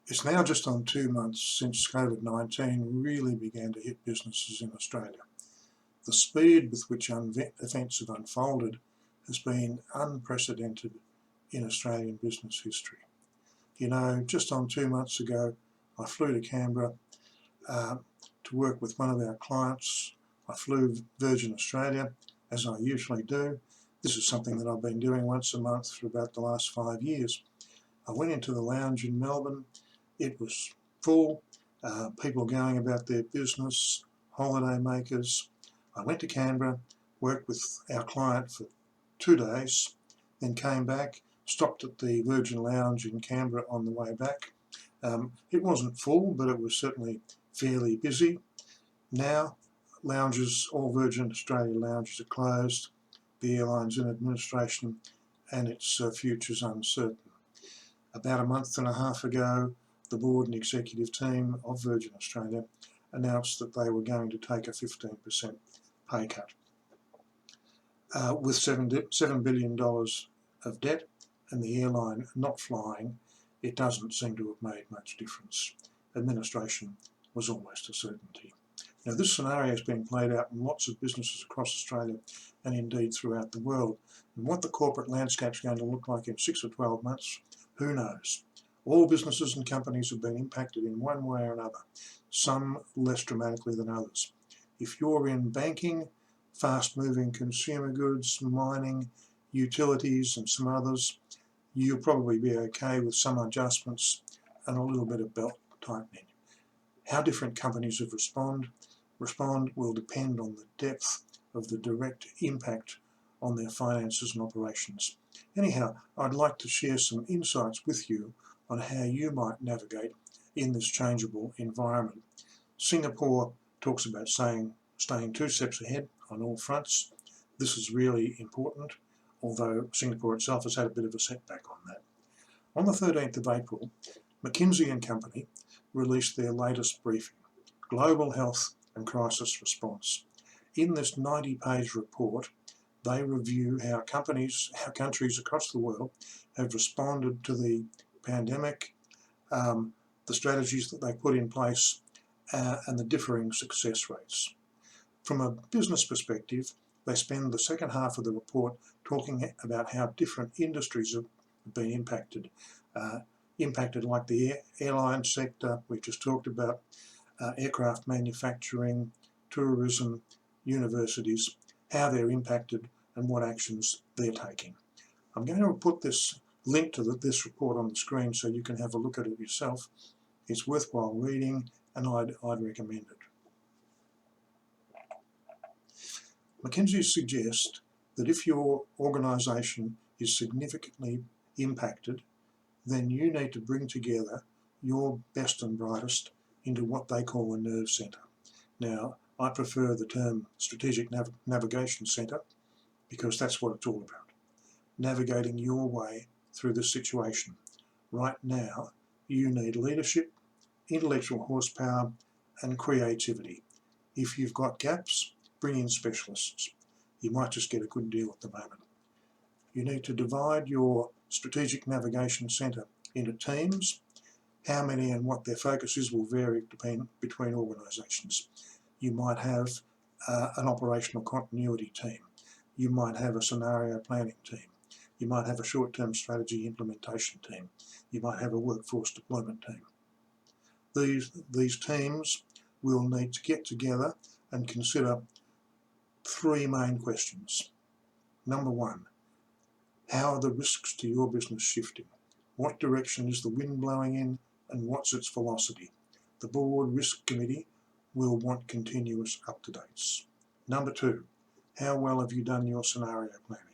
It's now just on 2 months since Covid-19 really began to hit businesses in Australia. The speed with which events have unfolded has been unprecedented in Australian business history. You know, just on 2 months ago, I flew to Canberra to work with one of our clients. I flew Virgin Australia, as I usually do. This is something that I've been doing once a month for about the last 5 years. I went into the lounge in Melbourne. It was full, people going about their business, holiday makers. I went to Canberra, worked with our client for 2 days, then came back, stopped at the Virgin Lounge in Canberra on the way back. It wasn't full, but it was certainly fairly busy. Now, lounges, all Virgin Australia lounges are closed, the airline's in administration, and its future's uncertain. About a month and a half ago, the board and executive team of Virgin Australia announced that they were going to take a 15% pay cut. With $7 billion of debt and the airline not flying, it doesn't seem to have made much difference. Administration was almost a certainty. Now, this scenario is being played out in lots of businesses across Australia and indeed throughout the world. And what the corporate landscape is going to look like in 6 or 12 months, who knows? All businesses and companies have been impacted in one way or another, some less dramatically than others. If you're in banking, fast-moving consumer goods, mining, utilities and some others, you'll probably be okay with some adjustments and a little bit of belt tightening. How different companies have respond will depend on the depth of the direct impact on their finances and operations. Anyhow, I'd like to share some insights with you on how you might navigate in this changeable environment. Singapore talks about staying 2 steps ahead on all fronts. This is really important, although Singapore itself has had a bit of a setback on that. On the 13th of April, McKinsey & Company released their latest briefing, Global Health and Crisis Response. In this 90-page report, they review how countries across the world have responded to the pandemic, the strategies that they put in place, and the differing success rates. From a business perspective, they spend the second half of the report talking about how different industries have been impacted. Impacted like the airline sector, we just talked about, aircraft manufacturing, tourism, universities, how they're impacted and what actions they're taking. I'm going to put this link to this report on the screen so you can have a look at it yourself. It's worthwhile reading and I'd recommend it. McKinsey suggests that if your organisation is significantly impacted, then you need to bring together your best and brightest into what they call a nerve centre. Now, I prefer the term strategic navigation centre because that's what it's all about. Navigating your way through this situation. Right now, you need leadership, intellectual horsepower and creativity. If you've got gaps, bring in specialists. You might just get a good deal at the moment. You need to divide your strategic navigation centre into teams. How many and what their focus is will vary between organisations. You might have an operational continuity team. You might have a scenario planning team. You might have a short-term strategy implementation team. You might have a workforce deployment team. These teams will need to get together and consider 3 main questions. Number 1, how are the risks to your business shifting? What direction is the wind blowing in and what's its velocity? The board risk committee will want continuous up-to-dates. Number 2, how well have you done your scenario planning?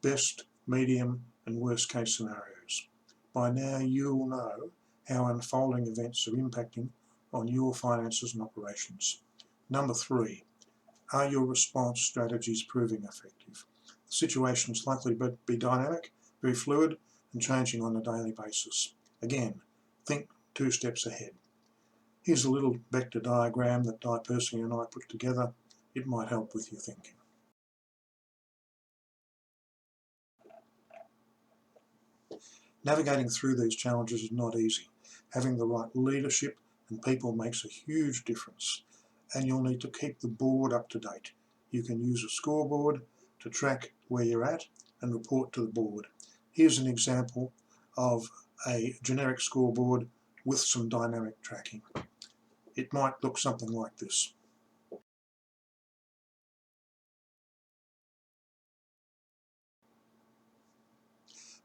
Best, medium and worst case scenarios. By now you'll know how unfolding events are impacting on your finances and operations. Number 3, are your response strategies proving effective? The situation is likely to be dynamic, very fluid and changing on a daily basis. Again, think 2 steps ahead. Here's a little vector diagram that Di Persing and I put together. It might help with your thinking. Navigating through these challenges is not easy. Having the right leadership and people makes a huge difference. And you'll need to keep the board up to date. You can use a scoreboard to track where you're at and report to the board. Here's an example of a generic scoreboard with some dynamic tracking. It might look something like this.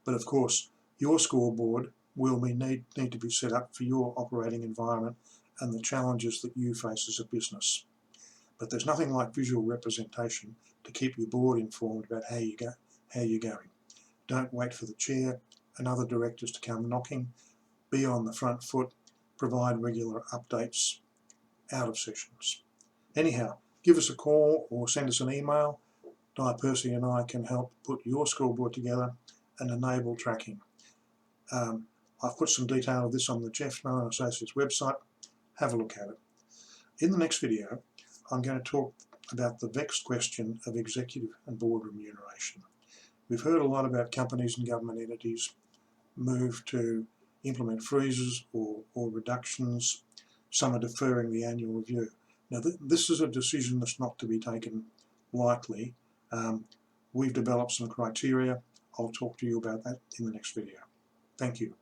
But of course, your scoreboard will need to be set up for your operating environment and the challenges that you face as a business. But there's nothing like visual representation to keep your board informed about how you're going. Don't wait for the chair and other directors to come knocking. Be on the front foot. Provide regular updates out of sessions. Anyhow, give us a call or send us an email. Di Percy and I can help put your scoreboard together and enable tracking. I've put some detail of this on the Geoff Nunn Associates website. Have a look at it. In the next video, I'm going to talk about the vexed question of executive and board remuneration. We've heard a lot about companies and government entities move to implement freezes or reductions. Some are deferring the annual review. Now, this is a decision that's not to be taken lightly. We've developed some criteria. I'll talk to you about that in the next video. Thank you.